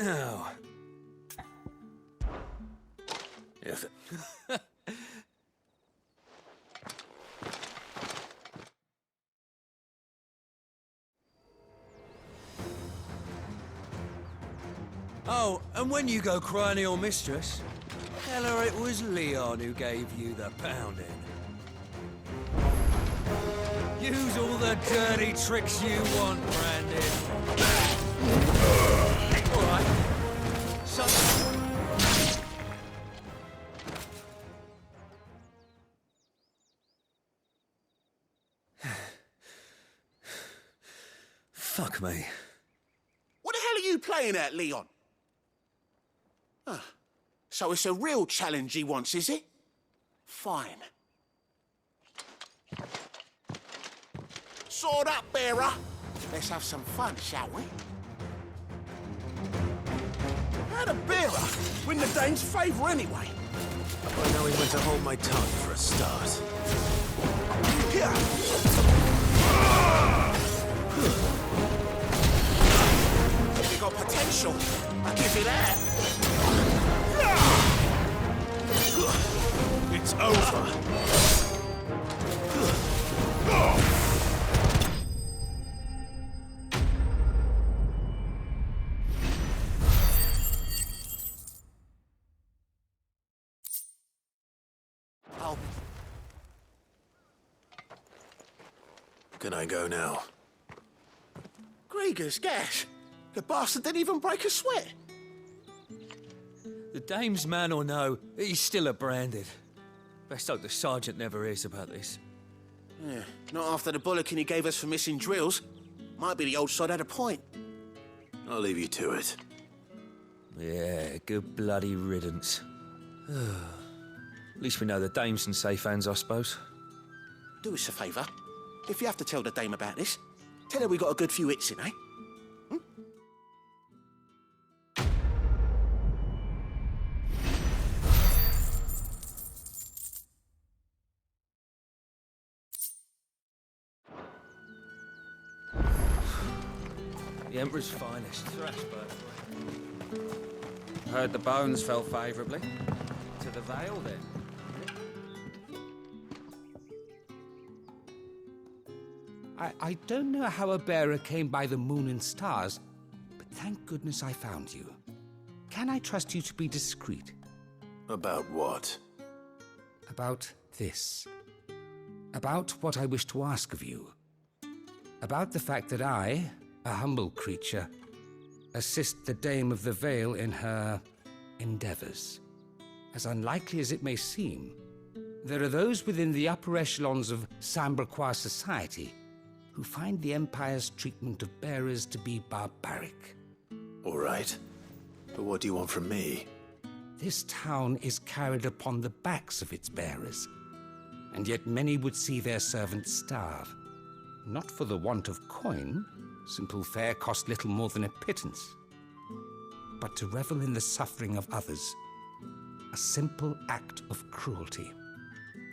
Now. Yes. Oh, and when you go crying to your mistress, tell her it was Leon who gave you the pounding. Use all the dirty tricks you want, Brandon. All right. Fuck me. What the hell are you playing at, Leon? So it's a real challenge he wants, is it? Fine. Sword up, bearer. Let's have some fun, shall we? How'd a bearer win the Dane's favour anyway? I know he went to hold my tongue for a start. Here. You got potential. I'll give you that. It's over. Oh. Can I go now? Grieger's gas. The bastard didn't even break a sweat. The dame's man or no, he's still a branded. Best hope the sergeant never hears about this. Yeah, not after the bollocking he gave us for missing drills. Might be the old sod had a point. I'll leave you to it. Yeah, good bloody riddance. At least we know the dame's in safe hands, I suppose. Do us a favour. If you have to tell the dame about this, tell her we got a good few hits in, eh? The Emperor's finest. Thrashburg. Heard the bones fell favourably. To the Vale, then. I don't know how a bearer came by the moon and stars, but thank goodness I found you. Can I trust you to be discreet? About what? About this. About what I wish to ask of you. About the fact that I, a humble creature, assist the Dame of the Vale in her endeavours. As unlikely as it may seem, there are those within the upper echelons of Samberquois society who find the Empire's treatment of bearers to be barbaric. All right. But what do you want from me? This town is carried upon the backs of its bearers, and yet many would see their servants starve. Not for the want of coin, simple fare cost little more than a pittance, but to revel in the suffering of others, a simple act of cruelty.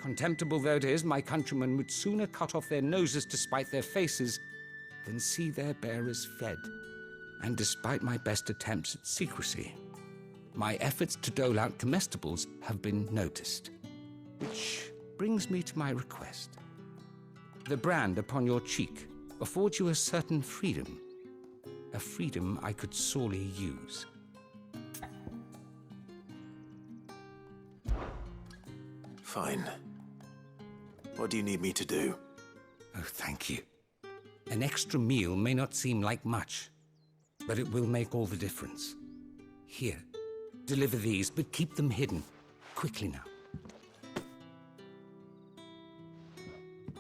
Contemptible though it is, my countrymen would sooner cut off their noses to spite their faces than see their bearers fed. And despite my best attempts at secrecy, my efforts to dole out comestibles have been noticed. Which brings me to my request. The brand upon your cheek affords you a certain freedom, a freedom I could sorely use. Fine. What do you need me to do? Oh, thank you. An extra meal may not seem like much, but it will make all the difference. Here, deliver these, but keep them hidden. Quickly now.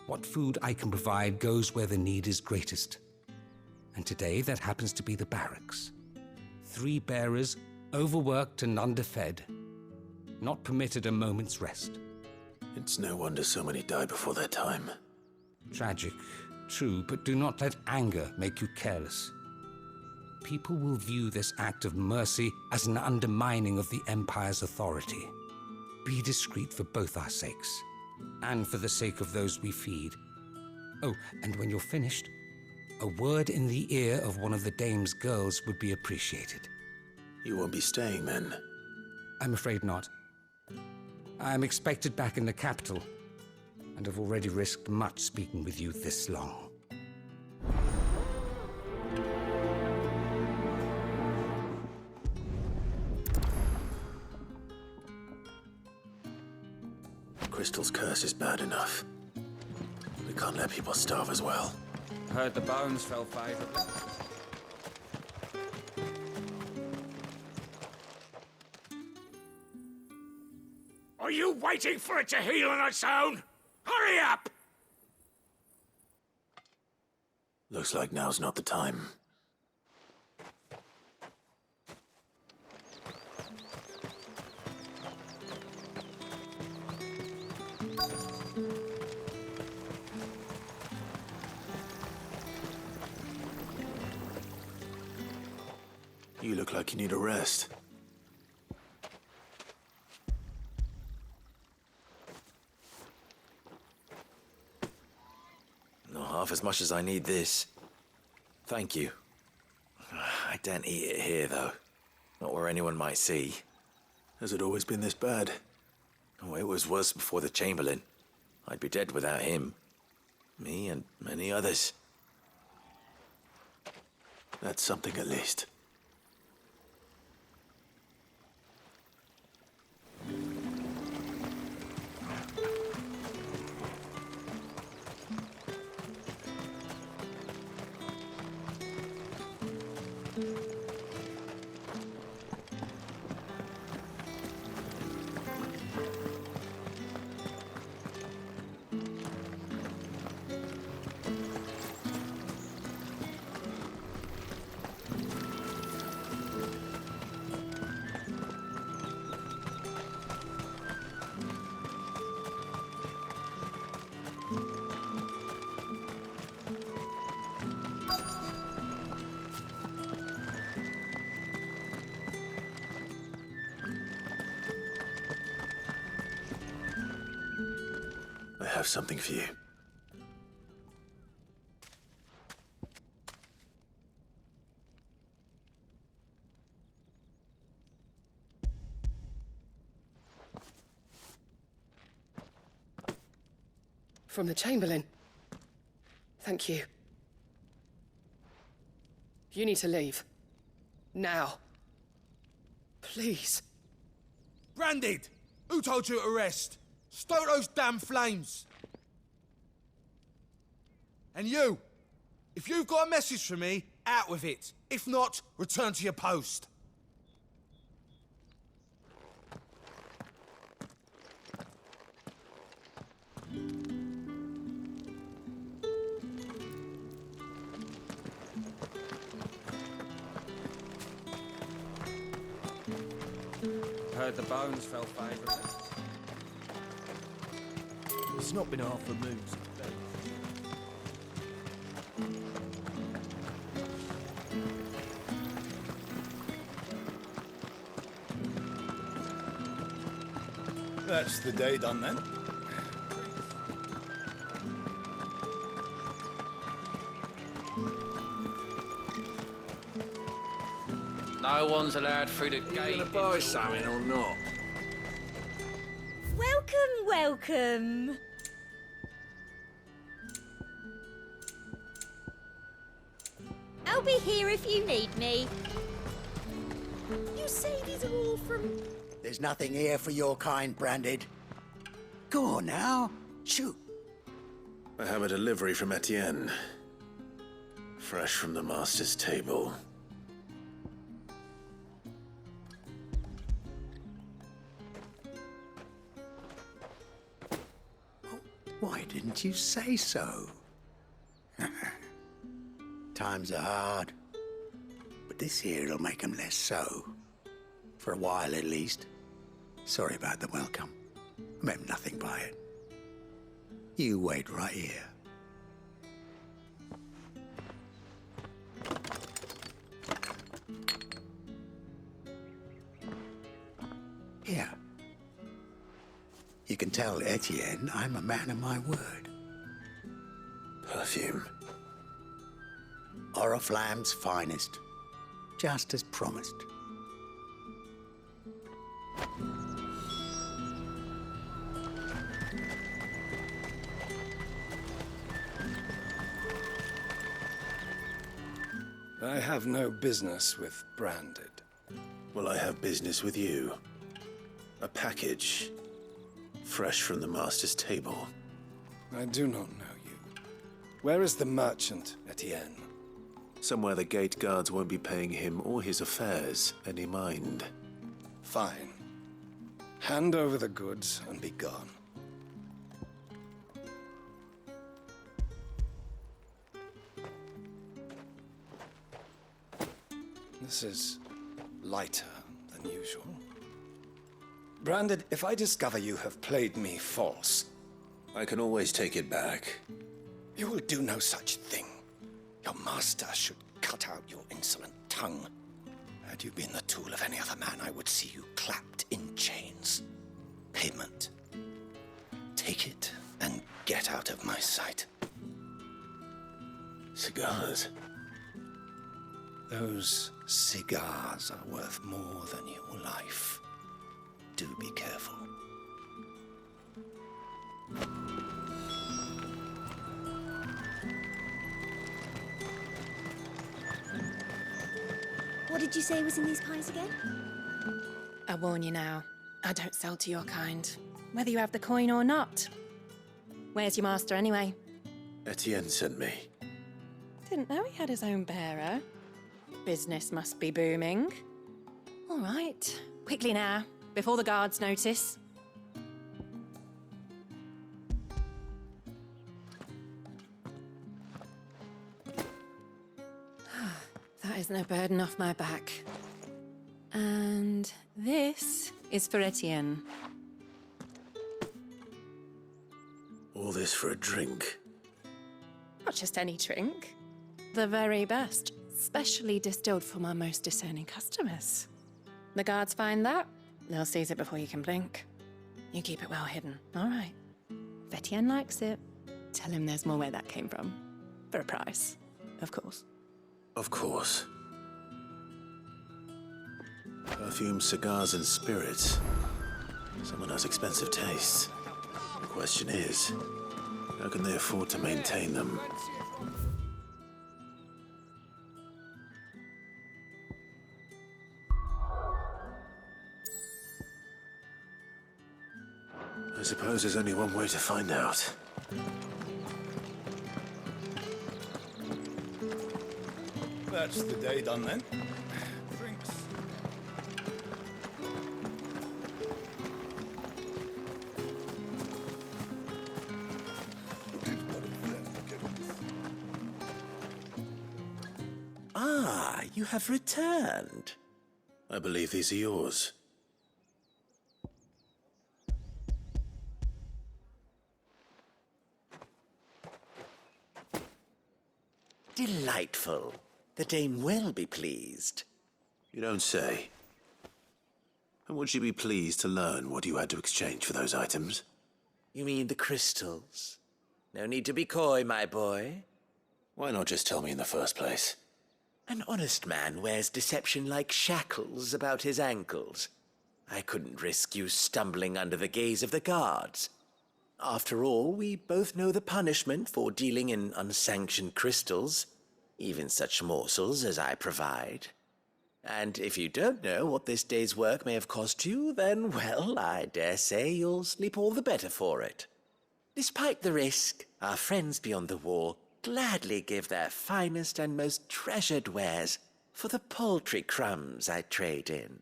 What food I can provide goes where the need is greatest. And today, that happens to be the barracks. 3 bearers, overworked and underfed, not permitted a moment's rest. It's no wonder so many die before their time. Tragic, true, but do not let anger make you careless. People will view this act of mercy as an undermining of the Empire's authority. Be discreet for both our sakes, and for the sake of those we feed. Oh, and when you're finished, a word in the ear of one of the Dame's girls would be appreciated. You won't be staying then? I'm afraid not. I'm expected back in the capital, and have already risked much speaking with you this long. Crystal's curse is bad enough. We can't let people starve as well. Heard the bones fell favorably. Are you waiting for it to heal on its own? Hurry up! Looks like now's not the time. You look like you need a rest. Not half as much as I need this. Thank you. I daren't eat it here, though. Not where anyone might see. Has it always been this bad? Oh, it was worse before the Chamberlain. I'd be dead without him. Me and many others. That's something at least. I have something for you. From the Chamberlain. Thank you. You need to leave. Now. Please. Branded! Who told you to rest? Stoke those damn flames! And you! If you've got a message for me, out with it. If not, return to your post. Heard the bones fell favorably. It's not been half removed. That's the day done then. No one's allowed through the gate. You gonna buy something or not? Welcome, welcome. I'll be here if you need me. You say these are all from... There's nothing here for your kind, Branded. Go on now. Shoot. I have a delivery from Etienne. Fresh from the master's table. Why didn't you say so? Times are hard. But this here'll make 'em less so. For a while, at least. Sorry about the welcome. I meant nothing by it. You wait right here. Here. You can tell Etienne I'm a man of my word. Perfume. Oriflamme's finest. Just as promised. I have no business with Branded. Well, I have business with you. A package. Fresh from the Master's table. I do not know you. Where is the merchant, Etienne? Somewhere the gate guards won't be paying him or his affairs any mind. Fine. Hand over the goods and be gone. This is lighter than usual. Branded, if I discover you have played me false... I can always take it back. You will do no such thing. Your master should cut out your insolent tongue. Had you been the tool of any other man, I would see you clapped in chains. Payment. Take it and get out of my sight. Cigars. Those cigars are worth more than your life. Do be careful. What did you say was in these pies again? I warn you now, I don't sell to your kind, whether you have the coin or not. Where's your master anyway? Etienne sent me. Didn't know he had his own bearer. Business must be booming. All right, quickly now, before the guards notice. That is no burden off my back. And this is for Etienne. All this for a drink. Not just any drink. The very best, specially distilled for my most discerning customers. The guards find that, they'll seize it before you can blink. You keep it well hidden, all right? If Etienne likes it, tell him there's more where that came from. For a price, of course. Of course. Perfume, cigars, and spirits. Someone has expensive tastes. The question is, how can they afford to maintain them? I suppose there's only one way to find out. That's the day done then. Drinks. Ah, you have returned. I believe these are yours. Delightful. The dame will be pleased. You don't say. And would she be pleased to learn what you had to exchange for those items? You mean the crystals? No need to be coy, my boy. Why not just tell me in the first place? An honest man wears deception like shackles about his ankles. I couldn't risk you stumbling under the gaze of the guards. After all, we both know the punishment for dealing in unsanctioned crystals, even such morsels as I provide. And if you don't know what this day's work may have cost you, then, well, I dare say you'll sleep all the better for it. Despite the risk, our friends beyond the wall gladly give their finest and most treasured wares for the paltry crumbs I trade in.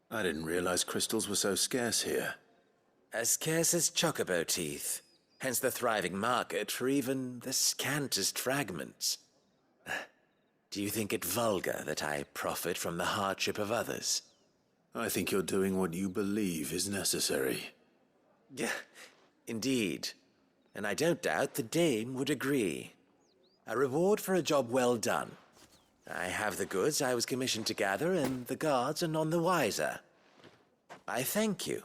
I didn't realize crystals were so scarce here. As scarce as chocobo teeth, hence the thriving market for even the scantest fragments. Do you think it vulgar that I profit from the hardship of others? I think you're doing what you believe is necessary. Yeah, indeed. And I don't doubt the dame would agree. A reward for a job well done. I have the goods I was commissioned to gather, and the guards are none the wiser. I thank you,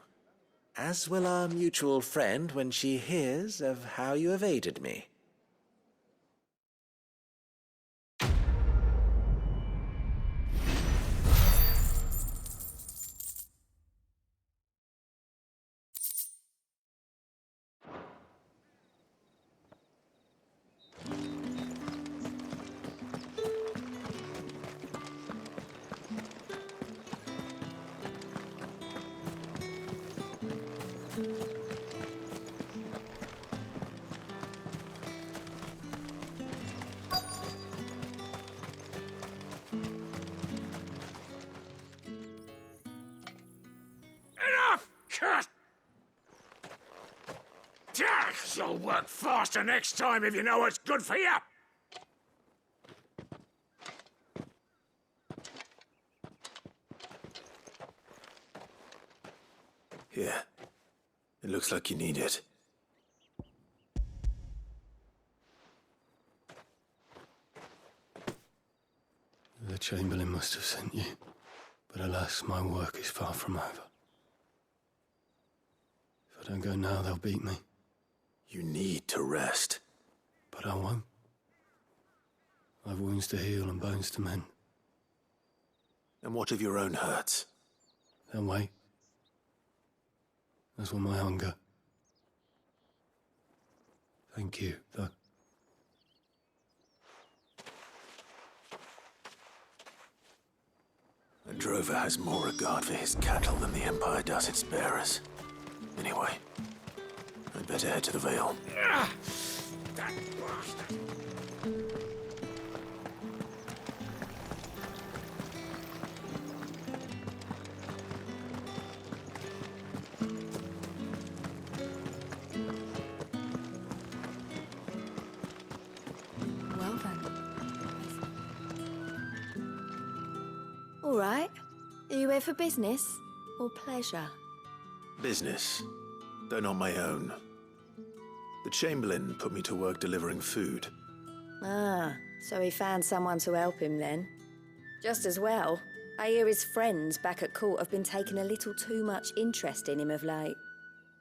as will our mutual friend when she hears of how you have aided me. Work faster next time if you know what's good for you! Here. It looks like you need it. The Chamberlain must have sent you, but alas, my work is far from over. If I don't go now, they'll beat me. You need to rest. But I won't. I've wounds to heal and bones to mend. And what of your own hurts? They'll wait. As will my hunger. Thank you, though. A drover has more regard for his cattle than the Empire does its bearers. Anyway, I'd better head to the Vale. That bastard! Well then. All right. Are you here for business or pleasure? Business, though not my own. The Chamberlain put me to work delivering food. Ah, so he found someone to help him then. Just as well. I hear his friends back at court have been taking a little too much interest in him of late.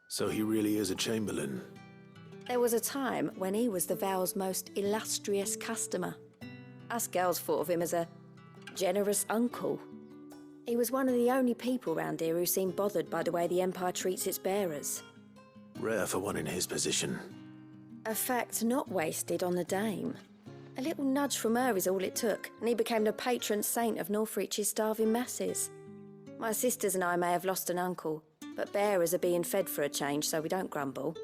So he really is a Chamberlain. There was a time when he was the Vale's most illustrious customer. Us girls thought of him as a generous uncle. He was one of the only people round here who seemed bothered by the way the Empire treats its bearers. Rare for one in his position. A fact not wasted on the Dame. A little nudge from her is all it took, and he became the patron saint of Northreach's starving masses. My sisters and I may have lost an uncle, but bearers are being fed for a change, so we don't grumble.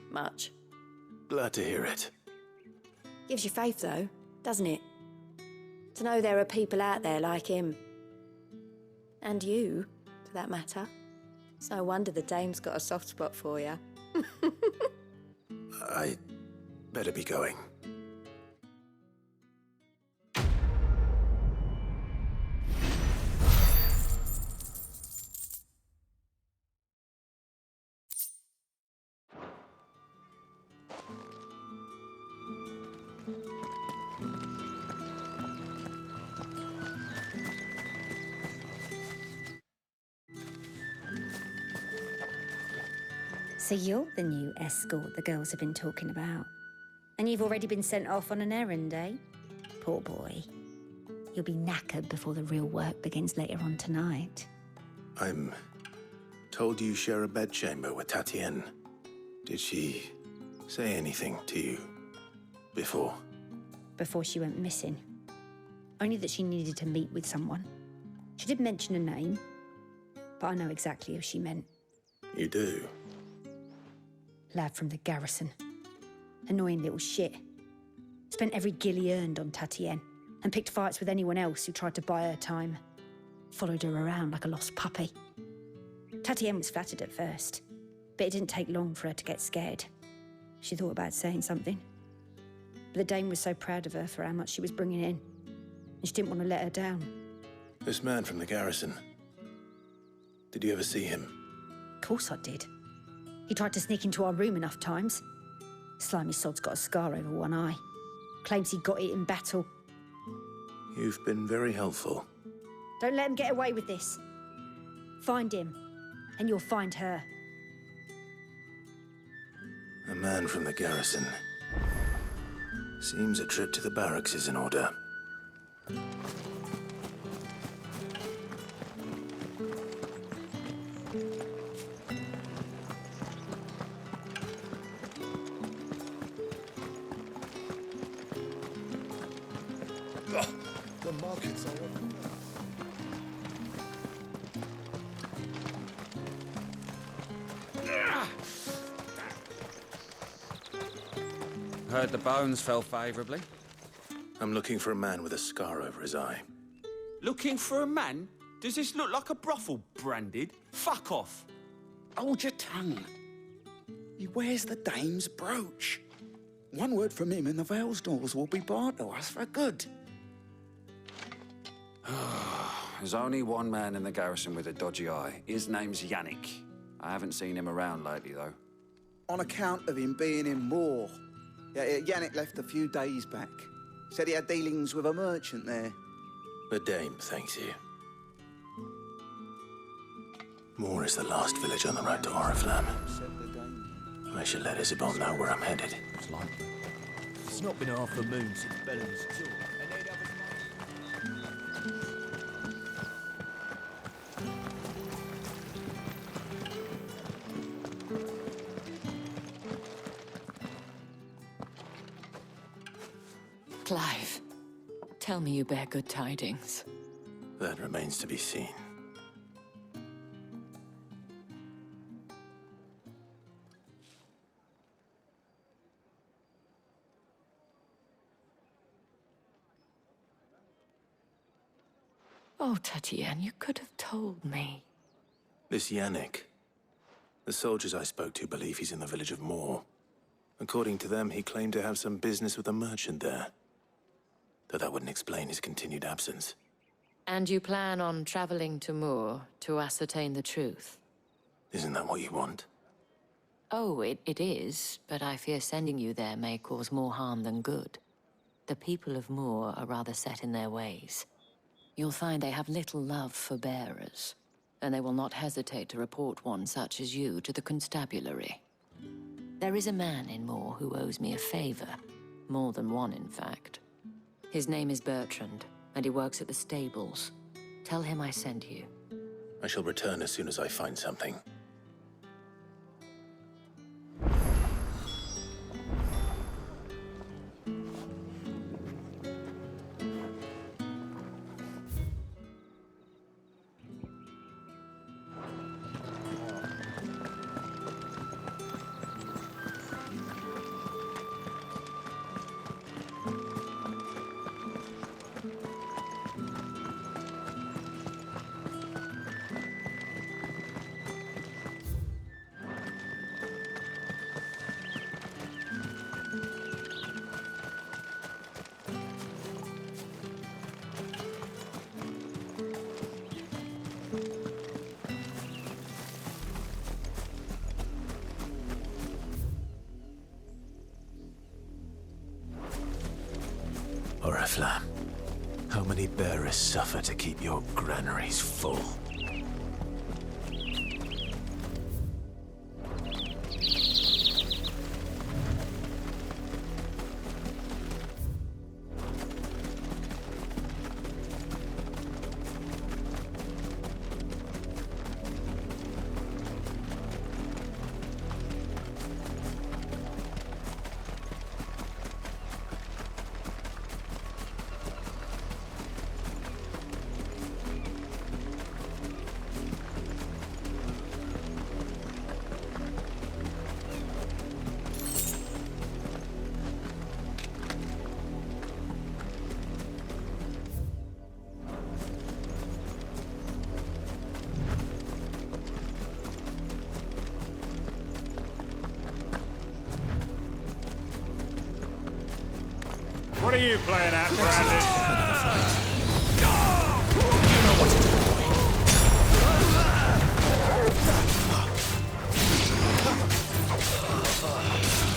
Much. Glad to hear it. Gives you faith, though, doesn't it? To know there are people out there like him. And you, for that matter. It's no wonder the Dame's got a soft spot for you. I better be going. So you're the new escort the girls have been talking about. And you've already been sent off on an errand, eh? Poor boy. You'll be knackered before the real work begins later on tonight. I'm told you share a bedchamber with Tatienne. Did she say anything to you before? Before she went missing. Only that she needed to meet with someone. She did mention a name, but I know exactly who she meant. You do? Lad from the garrison. Annoying little shit. Spent every guil he earned on Tatienne and picked fights with anyone else who tried to buy her time. Followed her around like a lost puppy. Tatienne was flattered at first, but it didn't take long for her to get scared. She thought about saying something. But the Dame was so proud of her for how much she was bringing in, and she didn't want to let her down. This man from the garrison. Did you ever see him? Of course I did. He tried to sneak into our room enough times. Slimy sod's got a scar over one eye. Claims he got it in battle. You've been very helpful. Don't let him get away with this. Find him, and you'll find her. A man from the garrison. Seems a trip to the barracks is in order. The markets are open. Heard the bones fell favourably. I'm looking for a man with a scar over his eye. Looking for a man? Does this look like a brothel branded? Fuck off. Hold your tongue. He wears the dame's brooch. One word from him and the Vale's doors will be barred to us for good. There's only one man in the garrison with a dodgy eye. His name's Yannick. I haven't seen him around lately, though. On account of him being in war. Yeah, Yannick left a few days back. Said he had dealings with a merchant there. The dame thanks you. Moor is the last village on the road to Oriflamme. I should let Isabel know where I'm headed. It's not been half a moon since Bellamy's tour. Clive, tell me you bear good tidings. That remains to be seen. Oh, Tatienne, you could have told me. This Yannick. The soldiers I spoke to believe he's in the village of Moor. According to them, he claimed to have some business with a merchant there. Though that wouldn't explain his continued absence. And you plan on traveling to Moor to ascertain the truth? Isn't that what you want? Oh, it is, but I fear sending you there may cause more harm than good. The people of Moor are rather set in their ways. You'll find they have little love for bearers, and they will not hesitate to report one such as you to the constabulary. There is a man in Moor who owes me a favor. More than one, in fact. His name is Bertrand, and he works at the stables. Tell him I sent you. I shall return as soon as I find something. Oriflamme, how many bearers suffer to keep your granaries full? What are you playing at, Brandon?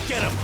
Get him!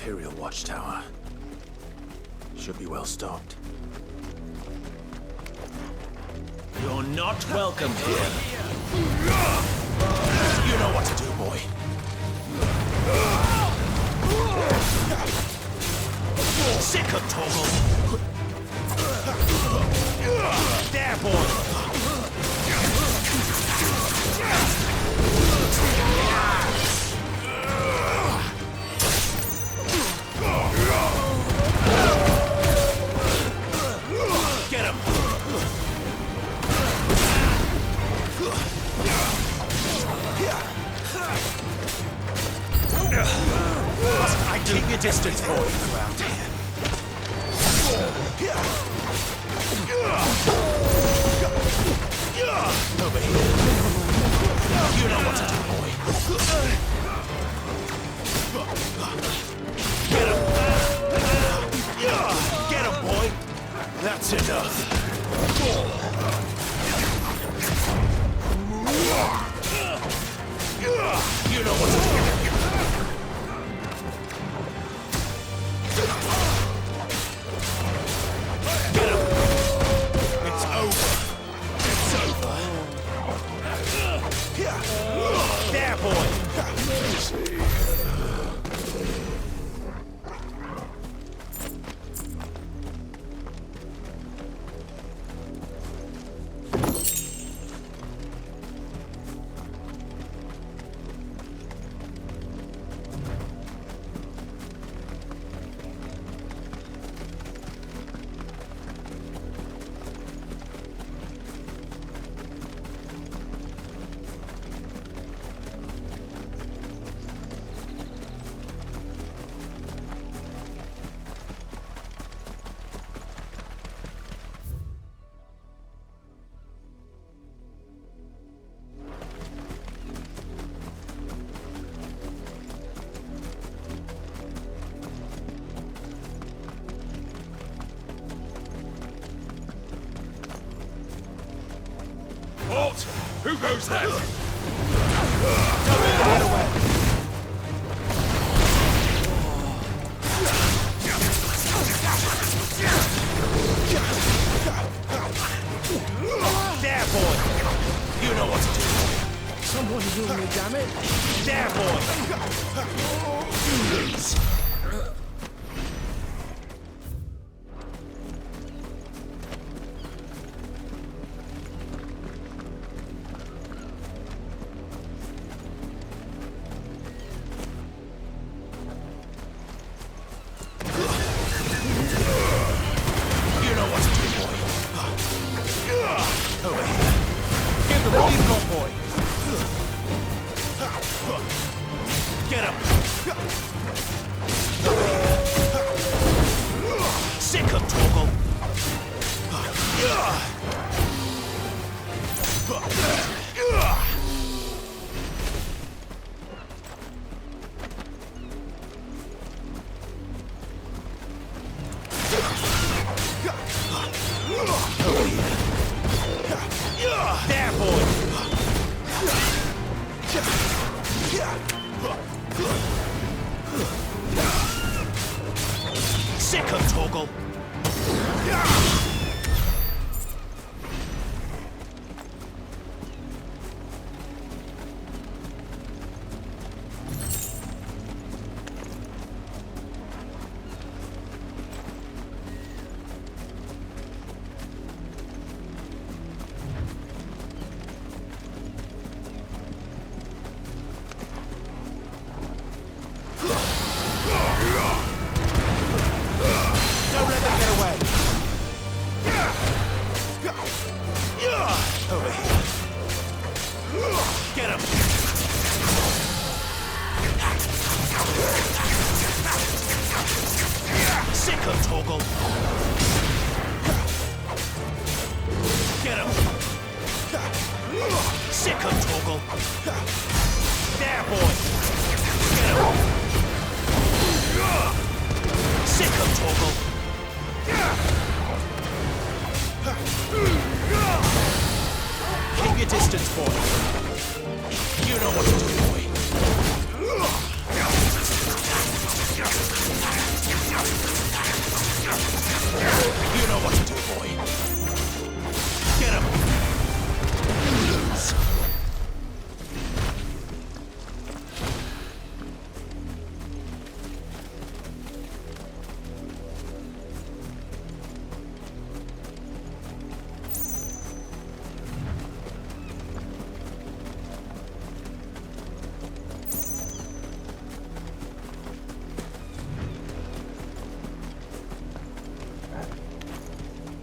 Imperial watchtower. Should be well stocked. You're not welcome here. You know what to do, boy. Sick of Toggle. There, boy. Get him. I keep your distance, boy, around here. Over here. You know what to do, boy. Get him. Get him, boy. That's enough. You know what to do. Get him. It's over. It's over. There, boy. Halt! Who goes there? Get away. There, boy. You know what to do. Someone heal me, damn it. There, boy. Please. Get him! Sick of Toggle! There, boy! Sick of Toggle! Don't let them get away! Over here. Get him! Sick of Toggle! Get him! Sick of Toggle! There, boy! Get him! Sick of Toggle! Keep your distance, boy. You know what to do, boy. You know what to do, boy. Get him. Lose.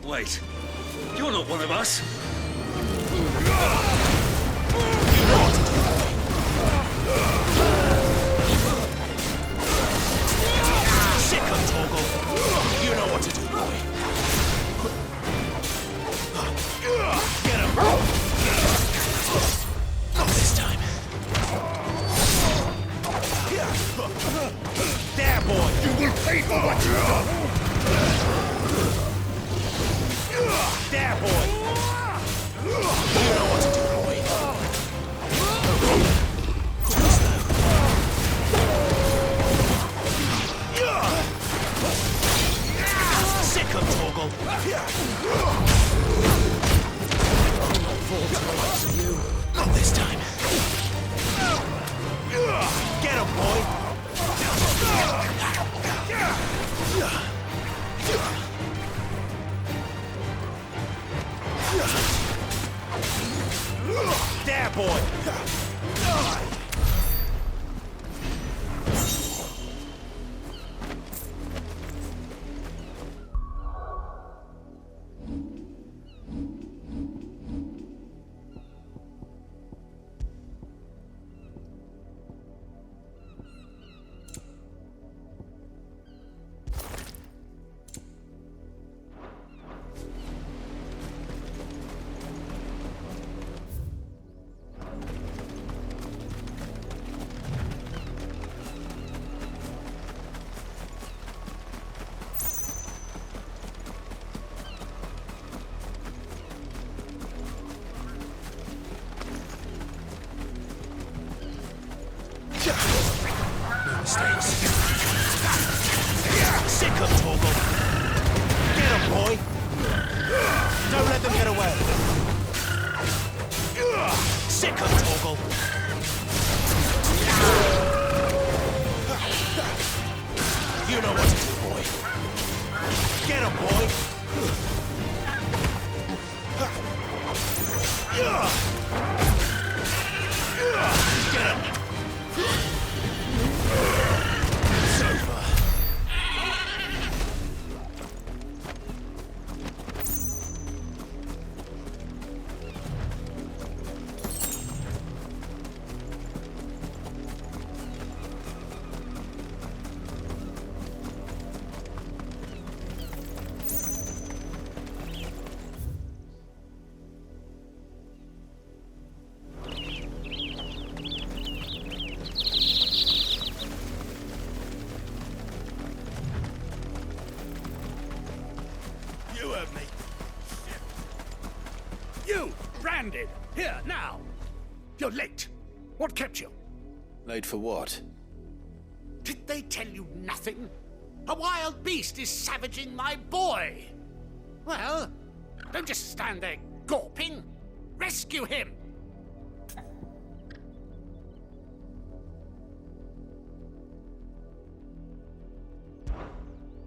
Wait, you're not one of us. Sick of Torgal. You know what to do, boy. Get him. Not this time. There, boy. You will pay for what you've done. There, boy! You know what to do, boy. Sick of Torgal! Not this time. Get him, boy! There, boy! Mistakes. Sick of Torgal. Get him, boy. Don't let them get away. Sick of Torgal. You know what to do, boy. Get him, boy. Get him. It's over. You heard me. You, branded. Here, now. You're late. What kept you? Late for what? Did they tell you nothing? A wild beast is savaging my boy. Well, don't just stand there gawping. Rescue him.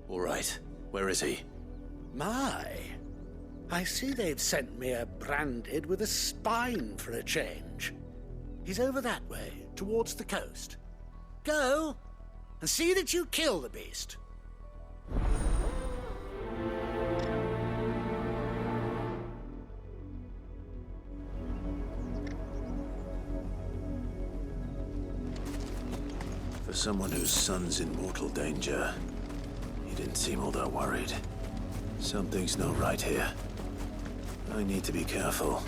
All right. Where is he? My. I see they've sent me a branded with a spine for a change. He's over that way, towards the coast. Go, and see that you kill the beast. For someone whose son's in mortal danger, he didn't seem all that worried. Something's not right here. I need to be careful.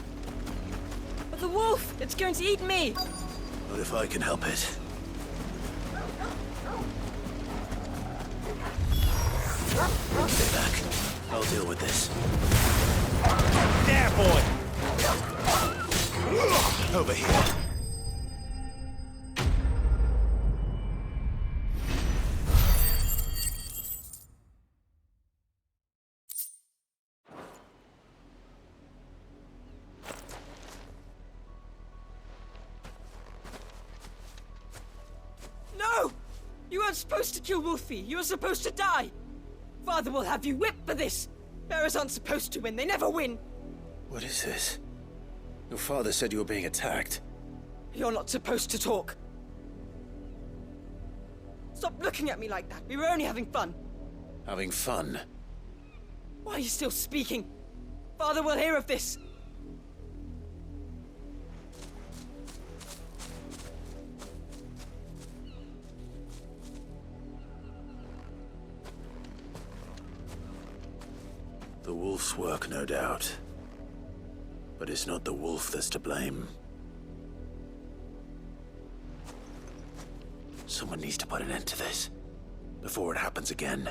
But the wolf! It's going to eat me! What if I can help it? Stay back. I'll deal with this. There, boy! Over here. not supposed to kill Wolfie. You're supposed to die. Father will have you whipped for this. Bearers aren't supposed to win. They never win. What is this? Your father said you were being attacked. You're not supposed to talk. Stop looking at me like that. We were only having fun. Having fun? Why are you still speaking? Father will hear of this. The wolf's work, no doubt. But it's not the wolf that's to blame. Someone needs to put an end to this, before it happens again.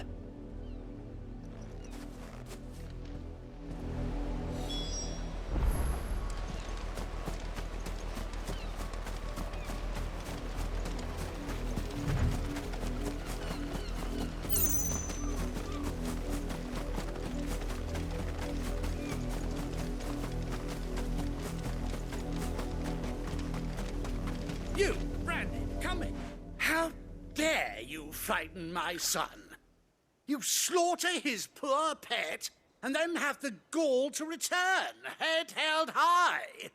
You, Brandon, come in. How dare you frighten my son? You slaughter his poor pet and then have the gall to return, head held high.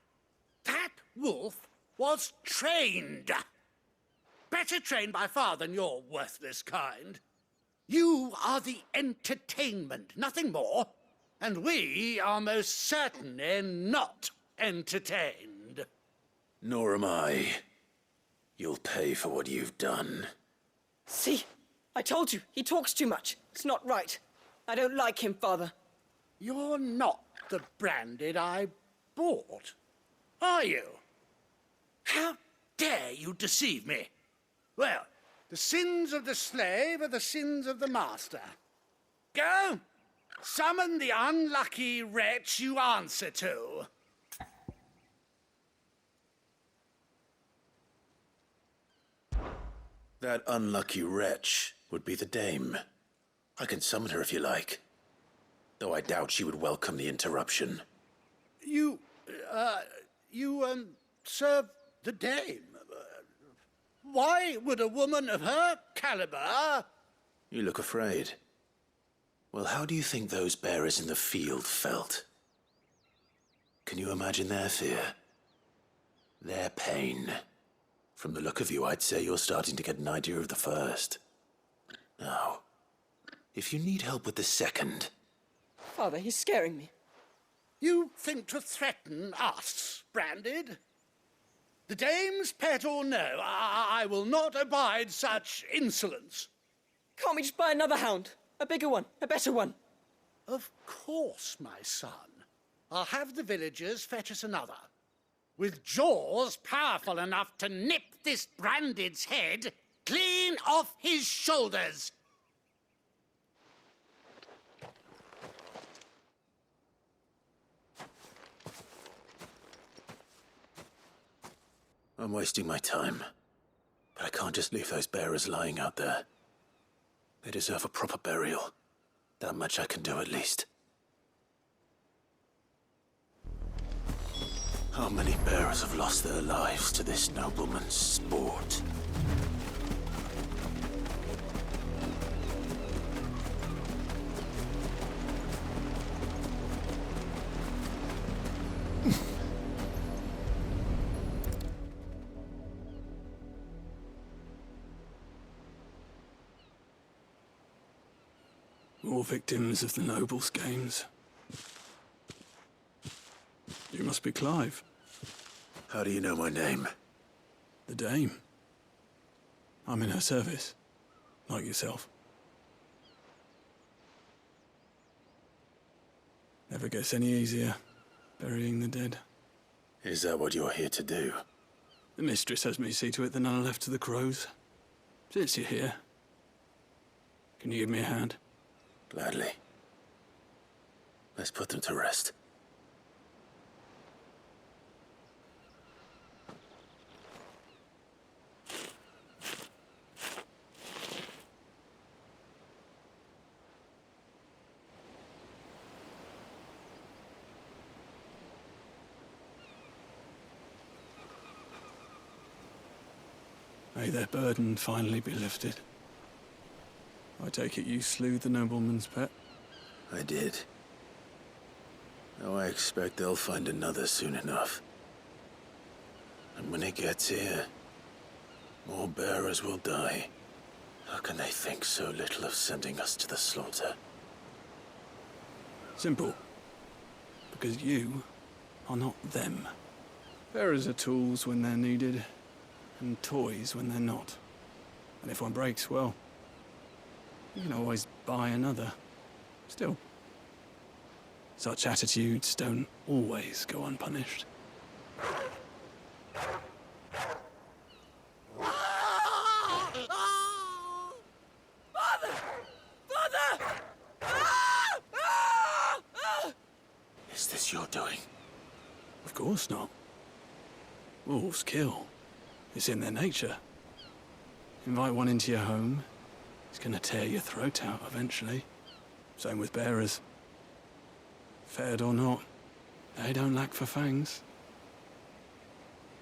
That wolf was trained. Better trained by far than your worthless kind. You are the entertainment, nothing more. And we are most certainly not entertained. Nor am I. You'll pay for what you've done. See? I told you, he talks too much. It's not right. I don't like him, Father. You're not the Branded I bought, are you? How dare you deceive me? Well, the sins of the slave are the sins of the master. Go, summon the unlucky wretch you answer to. That unlucky wretch would be the dame. I can summon her if you like. Though I doubt she would welcome the interruption. You serve the dame. Why would a woman of her caliber... You look afraid. Well, how do you think those bearers in the field felt? Can you imagine their fear? Their pain? From the look of you, I'd say you're starting to get an idea of the first. Now, if you need help with the second... Father, he's scaring me. You think to threaten us, Branded? The dame's pet or no, I will not abide such insolence. Can't we just buy another hound? A bigger one, a better one. Of course, my son. I'll have the villagers fetch us another. With jaws powerful enough to nip this Branded's head clean off his shoulders. I'm wasting my time. But I can't just leave those bearers lying out there. They deserve a proper burial. That much I can do at least. How many bearers have lost their lives to this nobleman's sport? More victims of the nobles' games. You must be Clive. How do you know my name? The Dame. I'm in her service, like yourself. Never gets any easier, burying the dead. Is that what you're here to do? The mistress has me see to it that none are left to the crows. Since you're here, can you give me a hand? Gladly. Let's put them to rest. May their burden finally be lifted. I take it you slew the nobleman's pet? I did. Now I expect they'll find another soon enough. And when it gets here, more bearers will die. How can they think so little of sending us to the slaughter? Simple. Because you are not them. Bearers are tools when they're needed, and toys when they're not. And if one breaks, well, you can always buy another. Still, such attitudes don't always go unpunished. Is this your doing? Of course not. Wolves kill. It's in their nature. Invite one into your home, it's gonna tear your throat out eventually. Same with bearers. Fed or not, they don't lack for fangs.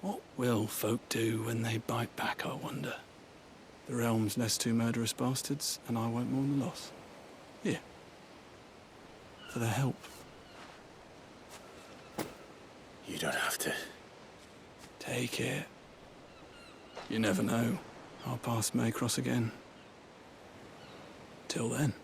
What will folk do when they bite back, I wonder? The realm's less two murderous bastards, and I won't mourn the loss. Here. For their help. You don't have to. Take it. You never know. Our paths may cross again. Till then.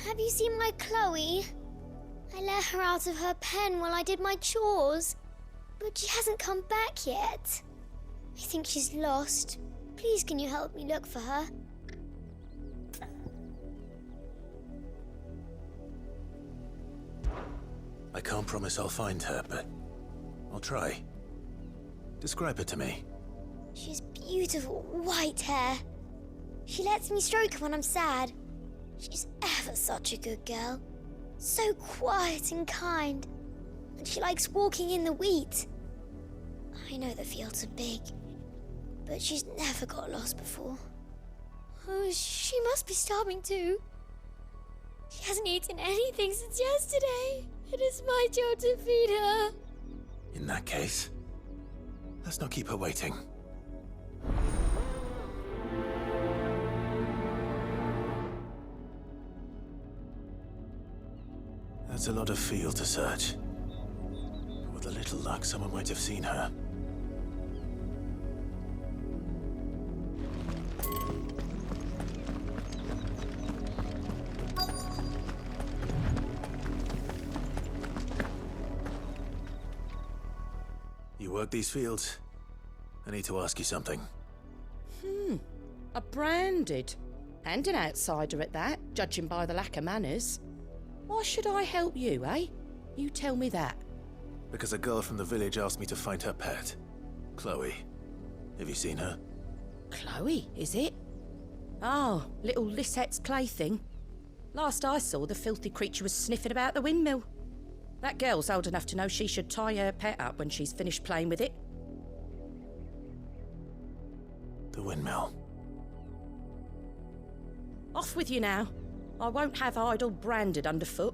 Have you seen my Chloe? I let her out of her pen while I did my chores, but she hasn't come back yet. I think she's lost. Please, can you help me look for her? I can't promise I'll find her, but I'll try. Describe her to me. She has beautiful white hair. She lets me stroke her when I'm sad. She's ever such a good girl. So quiet and kind. And she likes walking in the wheat. I know the fields are big, but she's never got lost before. Oh, she must be starving too. She hasn't eaten anything since yesterday. It is my job to feed her. In that case, let's not keep her waiting. That's a lot of field to search. But with a little luck, someone might have seen her. You work these fields? I need to ask you something. A branded. And an outsider at that, judging by the lack of manners. Why should I help you, eh? You tell me that. Because a girl from the village asked me to find her pet. Chloe. Have you seen her? Chloe, is it? Oh, little Lisette's plaything. Last I saw, the filthy creature was sniffing about the windmill. That girl's old enough to know she should tie her pet up when she's finished playing with it. The windmill. Off with you now. I won't have idle branded underfoot.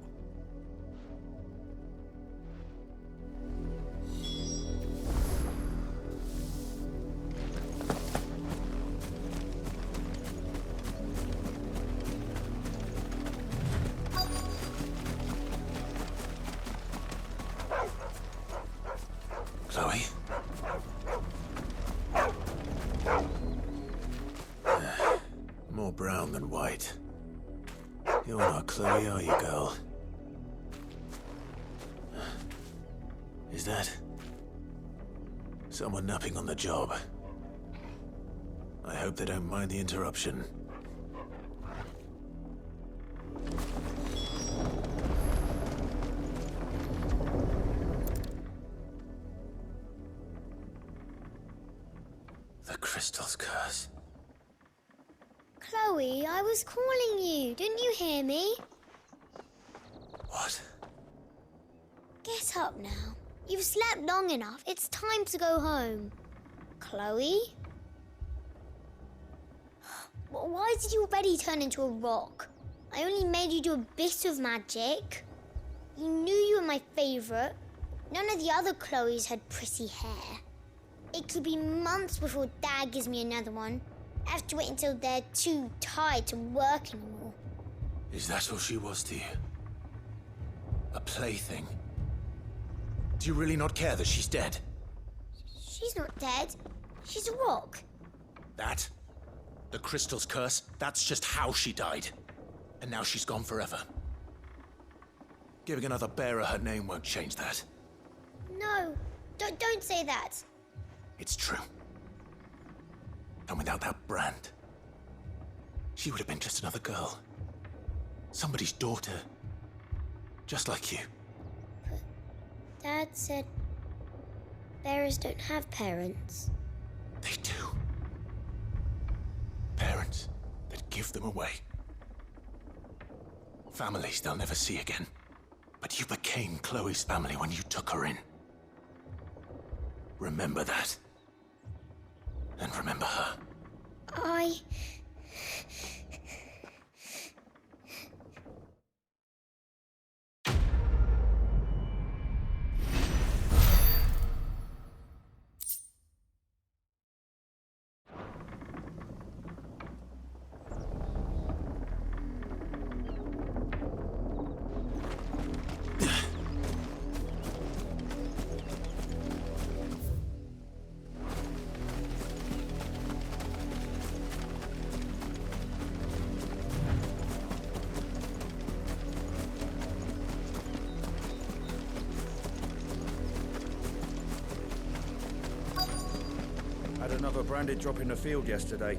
Chloe? More brown than white. You're not Chloe, are you, girl? Is that someone napping on the job? I hope they don't mind the interruption. The crystal's curse. Chloe, I was calling you. Didn't you hear me? What? Get up now. You've slept long enough. It's time to go home. Chloe? Why did you already turn into a rock? I only made you do a bit of magic. You knew you were my favourite. None of the other Chloes had pretty hair. It could be months before Dad gives me another one. I have to wait until they're too tired to work anymore. Is that all she was to you? A plaything? Do you really not care that she's dead? She's not dead. She's a rock. That? The crystal's curse? That's just how she died. And now she's gone forever. Giving another bearer her name won't change that. No, don't say that. It's true. And without that brand, she would have been just another girl. Somebody's daughter. Just like you. Dad said bearers don't have parents. They do. Parents that give them away. Families they'll never see again. But you became Chloe's family when you took her in. Remember that. And remember her. Had another branded drop in the field yesterday.